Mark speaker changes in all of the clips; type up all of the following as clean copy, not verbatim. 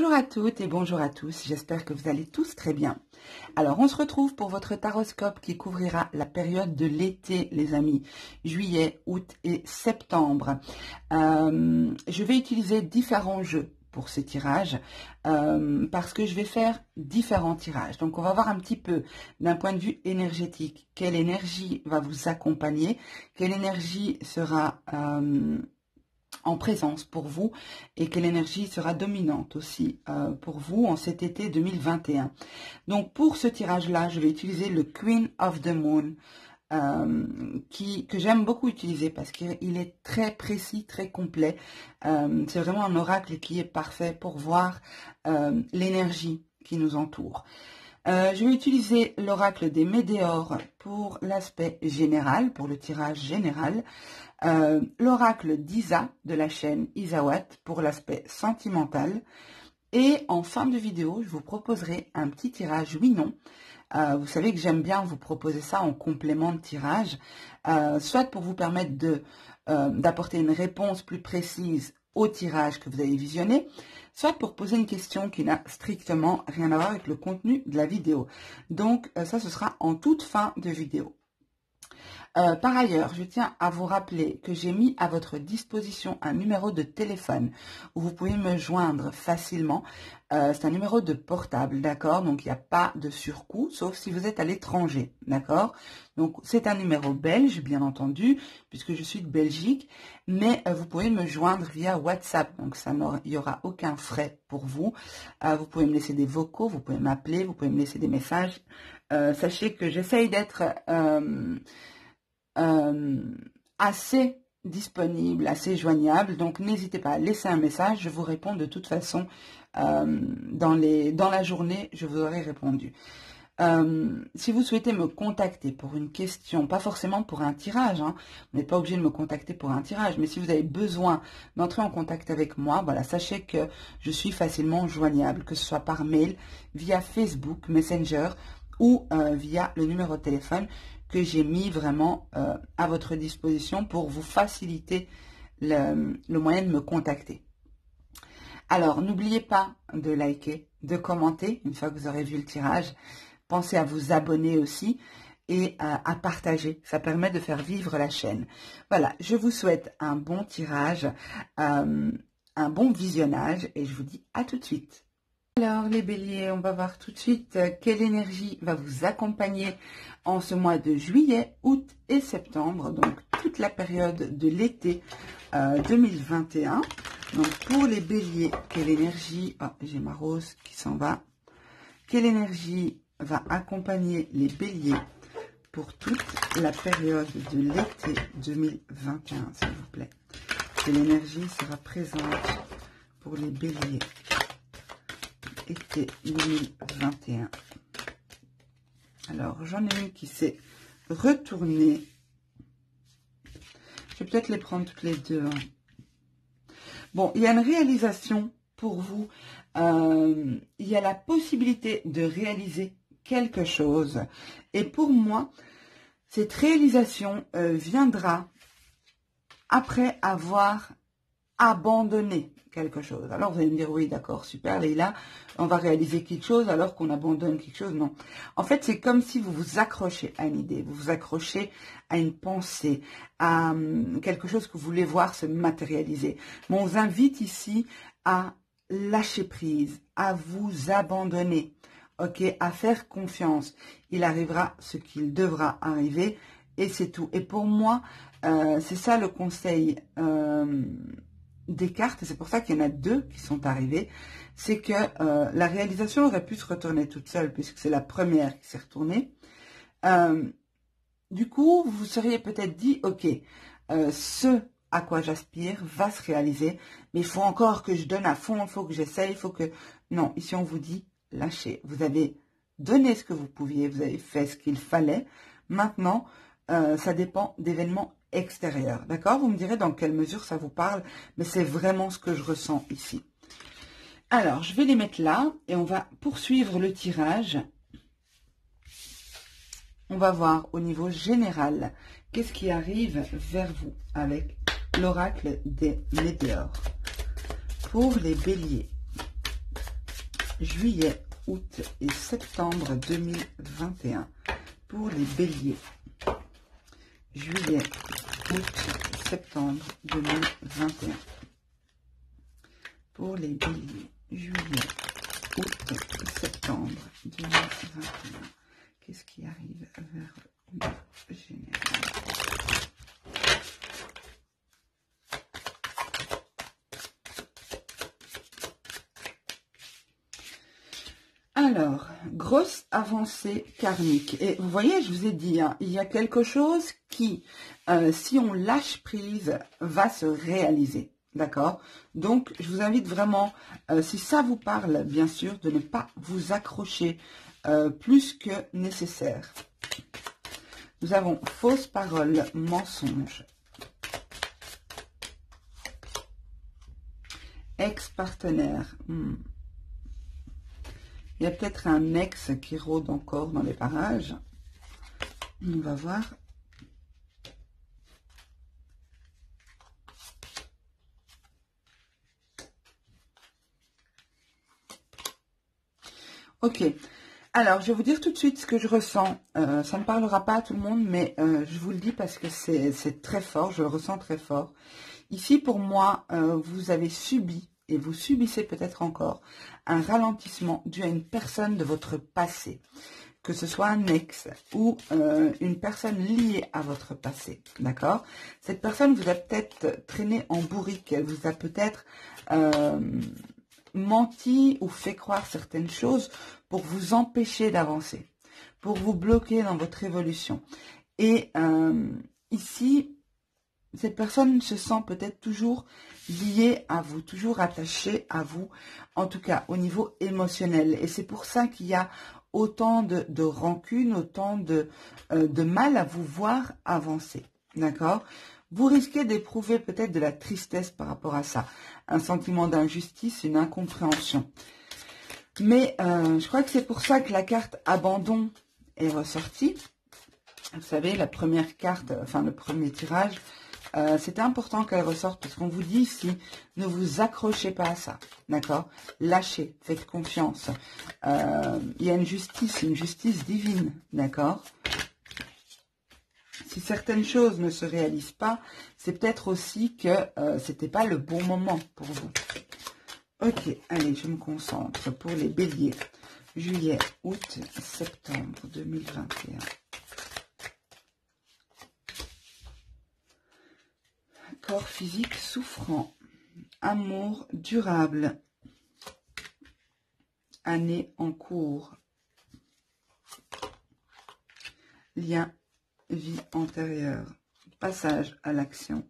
Speaker 1: Bonjour à toutes et bonjour à tous, j'espère que vous allez tous très bien. Alors on se retrouve pour votre taroscope qui couvrira la période de l'été les amis, juillet, août et septembre. Je vais utiliser différents jeux pour ce tirage parce que je vais faire différents tirages. Donc on va voir un petit peu d'un point de vue énergétique, quelle énergie va vous accompagner, quelle énergie sera en présence pour vous et quelle énergie sera dominante aussi pour vous en cet été 2021. Donc pour ce tirage-là, je vais utiliser le Queen of the Moon que j'aime beaucoup utiliser parce qu'il est très précis, très complet. C'est vraiment un oracle qui est parfait pour voir l'énergie qui nous entoure. Je vais utiliser l'oracle des météores pour l'aspect général, pour le tirage général. L'oracle d'Isa de la chaîne Isawat pour l'aspect sentimental. Et en fin de vidéo, je vous proposerai un petit tirage oui-non. Vous savez que j'aime bien vous proposer ça en complément de tirage, soit pour vous permettre d'apporter une réponse plus précise au tirage que vous avez visionné, soit pour poser une question qui n'a strictement rien à voir avec le contenu de la vidéo. Donc ça, ce sera en toute fin de vidéo. Par ailleurs, je tiens à vous rappeler que j'ai mis à votre disposition un numéro de téléphone où vous pouvez me joindre facilement. C'est un numéro de portable, d'accord? Donc, il n'y a pas de surcoût, sauf si vous êtes à l'étranger, d'accord? Donc, c'est un numéro belge, bien entendu, puisque je suis de Belgique, mais vous pouvez me joindre via WhatsApp. Donc, il n'y aura aucun frais pour vous. Vous pouvez me laisser des vocaux, vous pouvez m'appeler, vous pouvez me laisser des messages. Sachez que j'essaye d'être assez disponible, assez joignable, donc n'hésitez pas à laisser un message, je vous réponds de toute façon dans la journée, je vous aurai répondu. Si vous souhaitez me contacter pour une question, pas forcément pour un tirage, hein, vous n'êtes pas obligé de me contacter pour un tirage, mais si vous avez besoin d'entrer en contact avec moi, voilà, sachez que je suis facilement joignable, que ce soit par mail, via Facebook, Messenger ou via le numéro de téléphone que j'ai mis vraiment à votre disposition pour vous faciliter le moyen de me contacter. Alors, n'oubliez pas de liker, de commenter une fois que vous aurez vu le tirage. Pensez à vous abonner aussi et à partager. Ça permet de faire vivre la chaîne. Voilà, je vous souhaite un bon tirage, un bon visionnage et je vous dis à tout de suite. Alors les béliers, on va voir tout de suite quelle énergie va vous accompagner en ce mois de juillet, août et septembre, donc toute la période de l'été 2021. Donc pour les béliers, quelle énergie, j'ai ma rose qui s'en va, quelle énergie va accompagner les béliers pour toute la période de l'été 2021, s'il vous plaît. Quelle énergie sera présente pour les béliers été 2021. Alors, j'en ai une qui s'est retournée. Je vais peut-être les prendre toutes les deux. Hein. Bon, il y a une réalisation pour vous. Il y a la possibilité de réaliser quelque chose. Et pour moi, cette réalisation viendra après avoir abandonné quelque chose. Alors vous allez me dire, oui d'accord, super Leïla, on va réaliser quelque chose alors qu'on abandonne quelque chose. Non. En fait, c'est comme si vous vous accrochez à une idée, vous vous accrochez à une pensée, à quelque chose que vous voulez voir se matérialiser. Mais on vous invite ici à lâcher prise, à vous abandonner, ok, à faire confiance. Il arrivera ce qu'il devra arriver et c'est tout. Et pour moi, c'est ça le conseil des cartes, c'est pour ça qu'il y en a deux qui sont arrivées, c'est que la réalisation aurait pu se retourner toute seule, puisque c'est la première qui s'est retournée. Du coup, vous vous seriez peut-être dit, ok, ce à quoi j'aspire va se réaliser, mais il faut encore que je donne à fond, il faut que j'essaye, il faut que... Non, ici on vous dit, lâchez. Vous avez donné ce que vous pouviez, vous avez fait ce qu'il fallait. Maintenant, ça dépend d'événements extérieur, d'accord? Vous me direz dans quelle mesure ça vous parle, mais c'est vraiment ce que je ressens ici. Alors, je vais les mettre là et on va poursuivre le tirage. On va voir au niveau général qu'est-ce qui arrive vers vous avec l'oracle des météores. Pour les béliers, juillet, août et septembre 2021 pour les béliers. Juillet, août, septembre 2021 pour les béliers. Juillet, août, septembre 2021. Qu'est-ce qui arrive vers le général? Alors, grosse avancée karmique. Et vous voyez, je vous ai dit, hein, il y a quelque chose qui, si on lâche prise, va se réaliser. D'accord? Donc, je vous invite vraiment, si ça vous parle, bien sûr, de ne pas vous accrocher plus que nécessaire. Nous avons fausse parole, mensonge. Ex-partenaire. Il y a peut-être un ex qui rôde encore dans les parages. On va voir. Ok. Alors, je vais vous dire tout de suite ce que je ressens. Ça ne parlera pas à tout le monde, mais je vous le dis parce que c'est très fort. Je le ressens très fort. Ici, pour moi, vous avez subi, et vous subissez peut-être encore, un ralentissement dû à une personne de votre passé. Que ce soit un ex ou une personne liée à votre passé. D'accord? Cette personne vous a peut-être traîné en bourrique. Elle vous a peut-être menti ou fait croire certaines choses pour vous empêcher d'avancer, pour vous bloquer dans votre évolution. Et ici, cette personne se sent peut-être toujours liée à vous, toujours attachée à vous, en tout cas au niveau émotionnel. Et c'est pour ça qu'il y a autant de rancune, autant de mal à vous voir avancer. D'accord? Vous risquez d'éprouver peut-être de la tristesse par rapport à ça, un sentiment d'injustice, une incompréhension. Mais je crois que c'est pour ça que la carte abandon est ressortie. Vous savez, la première carte, enfin le premier tirage, c'était important qu'elle ressorte parce qu'on vous dit ici, ne vous accrochez pas à ça, d'accord? Lâchez, faites confiance. Il y a une justice divine, d'accord? Si certaines choses ne se réalisent pas, c'est peut-être aussi que c'était pas le bon moment pour vous. Ok, allez, je me concentre pour les béliers. Juillet, août, septembre 2021. Corps physique souffrant. Amour durable. Année en cours. Lien, vie antérieure. Passage à l'action.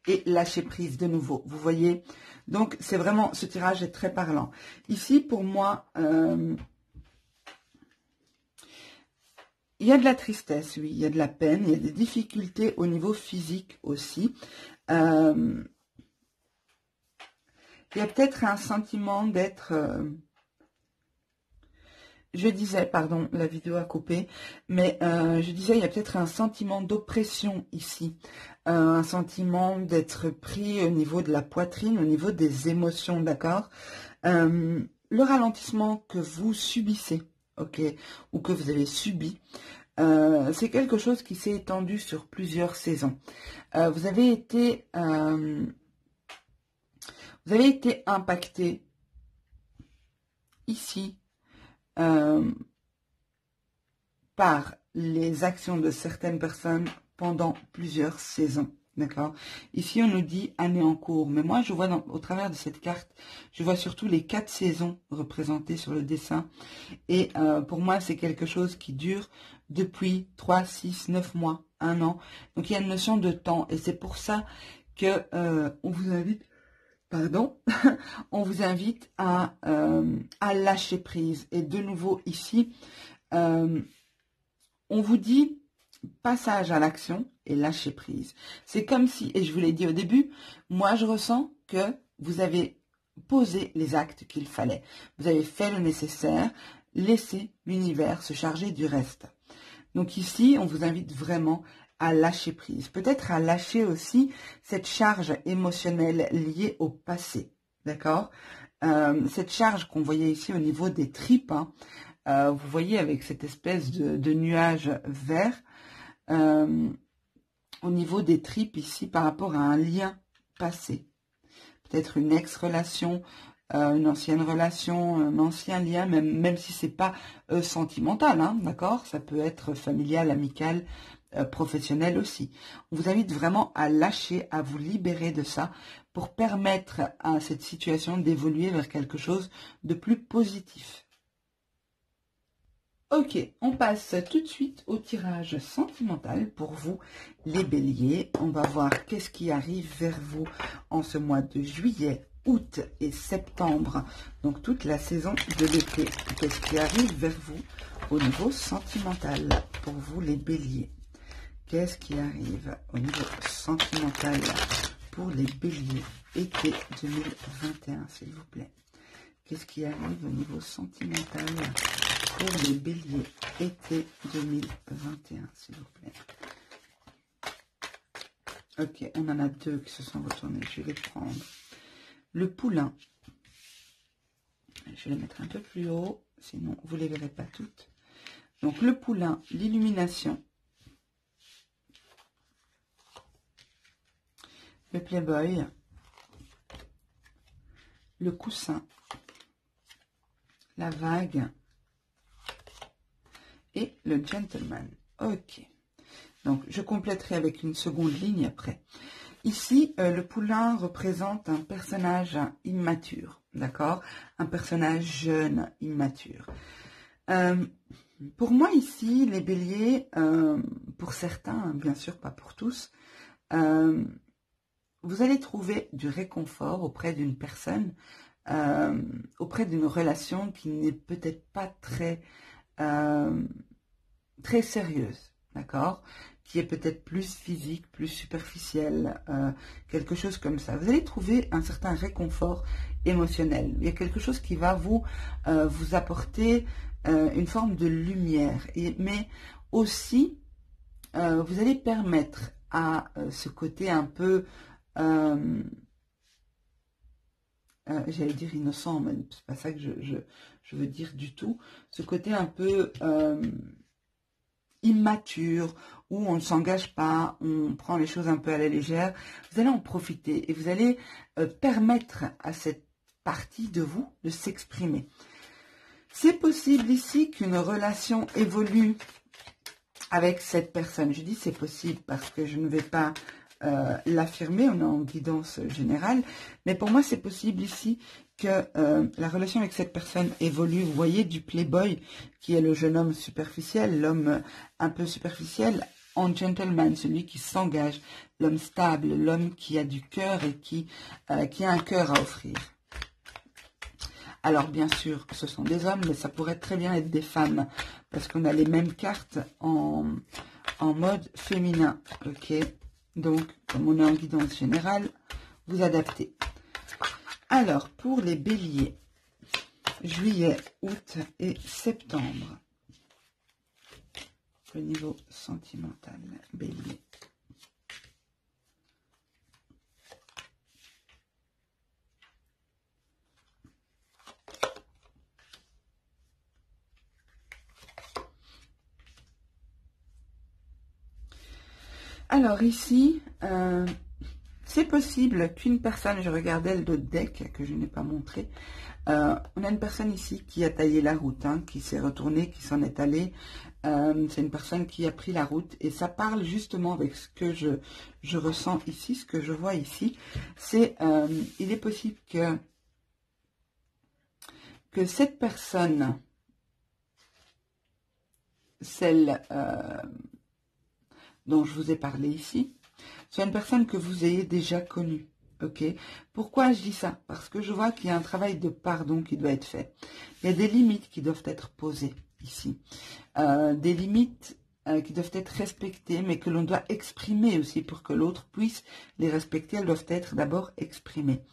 Speaker 1: Et lâcher prise de nouveau. Vous voyez? Donc, c'est vraiment, ce tirage est très parlant. Ici, pour moi, il y a de la tristesse, oui. Il y a de la peine. Il y a des difficultés au niveau physique aussi. Il y a peut-être un sentiment d'être... je disais, pardon, la vidéo a coupé, mais je disais, il y a peut-être un sentiment d'oppression ici, un sentiment d'être pris au niveau de la poitrine, au niveau des émotions, d'accord? Le ralentissement que vous subissez, ok, ou que vous avez subi, c'est quelque chose qui s'est étendu sur plusieurs saisons. Vous avez été impacté ici, par les actions de certaines personnes pendant plusieurs saisons. D'accord? Ici, on nous dit année en cours. Mais moi, je vois au travers de cette carte, je vois surtout les 4 saisons représentées sur le dessin. Et pour moi, c'est quelque chose qui dure depuis 3, 6, 9 mois, 1 an. Donc, il y a une notion de temps. Et c'est pour ça que on vous invite... Pardon, on vous invite à lâcher prise. Et de nouveau ici, on vous dit passage à l'action et lâcher prise. C'est comme si, et je vous l'ai dit au début, moi je ressens que vous avez posé les actes qu'il fallait. Vous avez fait le nécessaire, laissez l'univers se charger du reste. Donc ici, on vous invite vraiment à lâcher prise. Peut-être à lâcher aussi cette charge émotionnelle liée au passé. d'accord? Cette charge qu'on voyait ici au niveau des tripes, hein, vous voyez avec cette espèce de nuage vert, au niveau des tripes ici par rapport à un lien passé. Peut-être une ex-relation, une ancienne relation, un ancien lien, même si c'est pas sentimental, hein, d'accord? Ça peut être familial, amical, professionnel aussi. On vous invite vraiment à lâcher, à vous libérer de ça pour permettre à cette situation d'évoluer vers quelque chose de plus positif. Ok, on passe tout de suite au tirage sentimental pour vous, les béliers. On va voir qu'est-ce qui arrive vers vous en ce mois de juillet, août et septembre. Donc toute la saison de l'été. Qu'est-ce qui arrive vers vous au niveau sentimental pour vous, les béliers? Qu'est-ce qui arrive au niveau sentimental pour les béliers été 2021, s'il vous plaît? Qu'est-ce qui arrive au niveau sentimental pour les béliers été 2021, s'il vous plaît? Ok, on en a deux qui se sont retournés. Je vais les prendre. Le poulain. Je vais les mettre un peu plus haut, sinon vous ne les verrez pas toutes. Donc le poulain, l'illumination. Le playboy. Le coussin. La vague. Et le gentleman. Ok. Donc, je compléterai avec une seconde ligne après. Ici, le poulain représente un personnage immature. D'accord? Un personnage jeune, immature. Pour moi, ici, les béliers, pour certains, bien sûr, pas pour tous, vous allez trouver du réconfort auprès d'une personne, auprès d'une relation qui n'est peut-être pas très sérieuse, d'accord, qui est peut-être plus physique, plus superficielle, quelque chose comme ça. Vous allez trouver un certain réconfort émotionnel. Il y a quelque chose qui va vous apporter une forme de lumière, mais aussi vous allez permettre à ce côté un peu j'allais dire innocent, mais c'est pas ça que je veux dire du tout. Ce côté un peu immature, où on ne s'engage pas, on prend les choses un peu à la légère. Vous allez en profiter et vous allez permettre à cette partie de vous de s'exprimer. C'est possible ici qu'une relation évolue avec cette personne. Je dis c'est possible parce que je ne vais pas l'affirmer, on est en guidance générale, mais pour moi c'est possible ici que la relation avec cette personne évolue. Vous voyez du playboy qui est le jeune homme superficiel, l'homme un peu superficiel, en gentleman, celui qui s'engage, l'homme stable, l'homme qui a du cœur et qui a un cœur à offrir. Alors bien sûr ce sont des hommes, mais ça pourrait très bien être des femmes parce qu'on a les mêmes cartes en mode féminin, ok? Donc, comme on est en guidance générale, vous adaptez. Alors, pour les béliers, juillet, août et septembre, au niveau sentimental, bélier. Alors ici, c'est possible qu'une personne, je regardais le deck que je n'ai pas montré, on a une personne ici qui a taillé la route, hein, qui s'est retournée, qui s'en est allée. C'est une personne qui a pris la route et ça parle justement avec ce que je ressens ici, ce que je vois ici. C'est, il est possible que cette personne, celle dont je vous ai parlé ici, soit une personne que vous ayez déjà connue. Ok. Pourquoi je dis ça? Parce que je vois qu'il y a un travail de pardon qui doit être fait. Il y a des limites qui doivent être posées ici. Des limites qui doivent être respectées, mais que l'on doit exprimer aussi pour que l'autre puisse les respecter. Elles doivent être d'abord exprimées.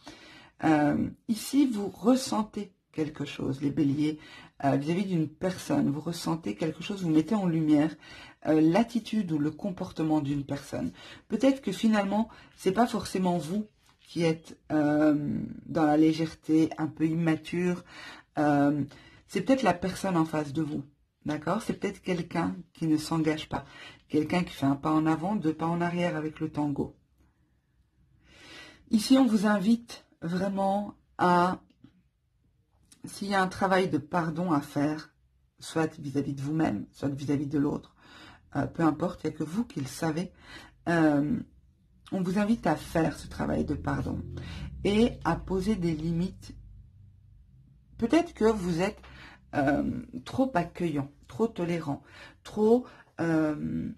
Speaker 1: Ici, vous ressentez quelque chose, les béliers, vis-à-vis d'une personne. Vous ressentez quelque chose, vous mettez en lumière l'attitude ou le comportement d'une personne. Peut-être que finalement, c'est pas forcément vous qui êtes dans la légèreté, un peu immature. C'est peut-être la personne en face de vous. D'accord? C'est peut-être quelqu'un qui ne s'engage pas. Quelqu'un qui fait un pas en avant, deux pas en arrière avec le tango. Ici, on vous invite vraiment à, s'il y a un travail de pardon à faire, soit vis-à-vis de vous-même, soit vis-à-vis de l'autre, peu importe, il n'y a que vous qui le savez, on vous invite à faire ce travail de pardon et à poser des limites. Peut-être que vous êtes trop accueillant, trop tolérant, trop... vous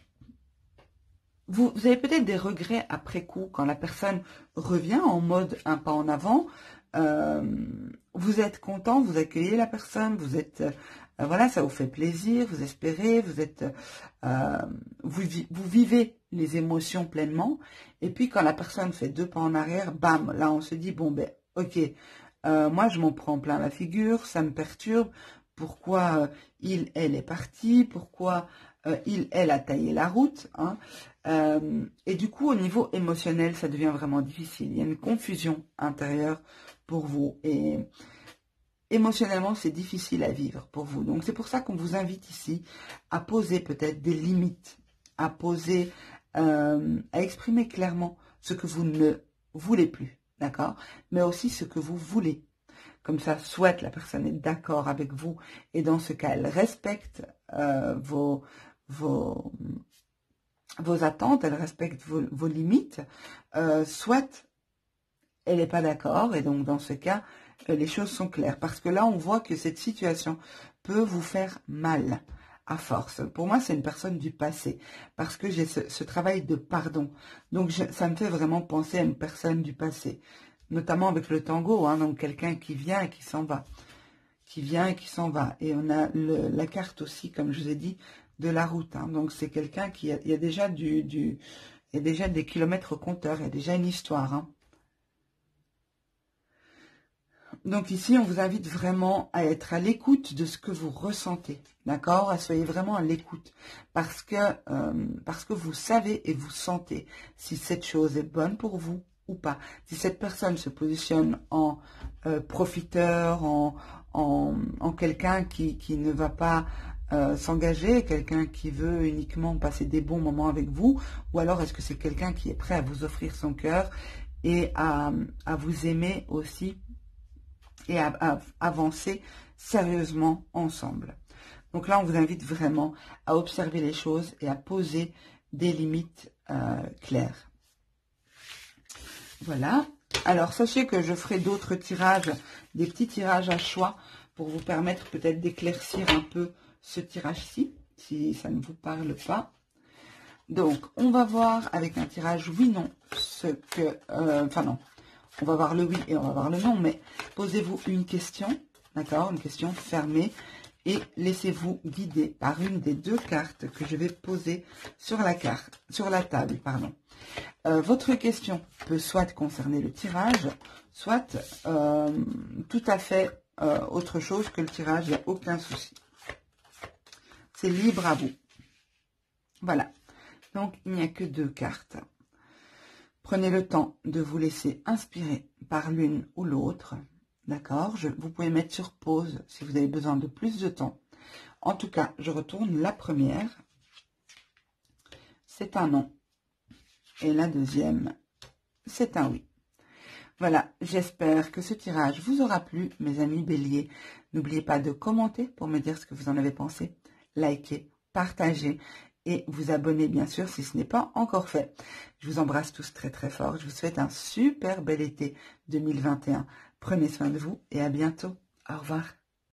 Speaker 1: avez peut-être des regrets après coup quand la personne revient en mode un pas en avant. Vous êtes content, vous accueillez la personne, vous êtes... voilà, ça vous fait plaisir, vous espérez, vous êtes... vous vivez les émotions pleinement. Et puis quand la personne fait deux pas en arrière, bam, là on se dit, bon ben, ok, moi je m'en prends plein la figure, ça me perturbe. Pourquoi elle est parti, pourquoi elle a taillé la route, hein. Et du coup, au niveau émotionnel, ça devient vraiment difficile. Il y a une confusion intérieure pour vous. Et émotionnellement, c'est difficile à vivre pour vous. Donc, c'est pour ça qu'on vous invite ici à poser peut-être des limites, à poser, à exprimer clairement ce que vous ne voulez plus, d'accord? Mais aussi ce que vous voulez. Comme ça, soit la personne est d'accord avec vous et dans ce cas, elle respecte vos attentes, elle respecte vos limites, soit elle n'est pas d'accord et donc dans ce cas, les choses sont claires. Parce que là, on voit que cette situation peut vous faire mal à force. Pour moi, c'est une personne du passé parce que j'ai ce travail de pardon. Donc, ça me fait vraiment penser à une personne du passé. Notamment avec le tango, hein, donc quelqu'un qui vient et qui s'en va. Qui vient et qui s'en va. Et on a la carte aussi, comme je vous ai dit, de la route. Hein. Donc c'est quelqu'un qui il y a déjà il y a déjà des kilomètres compteurs, il y a déjà une histoire. Hein. Donc ici, on vous invite vraiment à être à l'écoute de ce que vous ressentez. D'accord? Soyez vraiment à l'écoute. Parce que vous savez et vous sentez si cette chose est bonne pour vous ou pas. Si cette personne se positionne en profiteur, en quelqu'un qui ne va pas s'engager, quelqu'un qui veut uniquement passer des bons moments avec vous, ou alors est-ce que c'est quelqu'un qui est prêt à vous offrir son cœur et à vous aimer aussi et à avancer sérieusement ensemble. Donc là, on vous invite vraiment à observer les choses et à poser des limites claires. Voilà. Alors, sachez que je ferai d'autres tirages, des petits tirages à choix pour vous permettre peut-être d'éclaircir un peu ce tirage-ci, si ça ne vous parle pas. Donc, on va voir avec un tirage oui-non ce que... enfin non, on va voir le oui et on va voir le non, mais posez-vous une question, d'accord, une question fermée, et laissez-vous guider par une des deux cartes que je vais poser sur la table, pardon. Votre question peut soit concerner le tirage, soit tout à fait autre chose que le tirage, il n'y a aucun souci. C'est libre à vous. Voilà. Donc, il n'y a que deux cartes. Prenez le temps de vous laisser inspirer par l'une ou l'autre. D'accord? Vous pouvez mettre sur pause si vous avez besoin de plus de temps. En tout cas, je retourne la première. C'est un non. Et la deuxième, c'est un oui. Voilà, j'espère que ce tirage vous aura plu, mes amis béliers. N'oubliez pas de commenter pour me dire ce que vous en avez pensé. Likez, partagez et vous abonner bien sûr si ce n'est pas encore fait. Je vous embrasse tous très très fort. Je vous souhaite un super bel été 2021. Prenez soin de vous et à bientôt. Au revoir.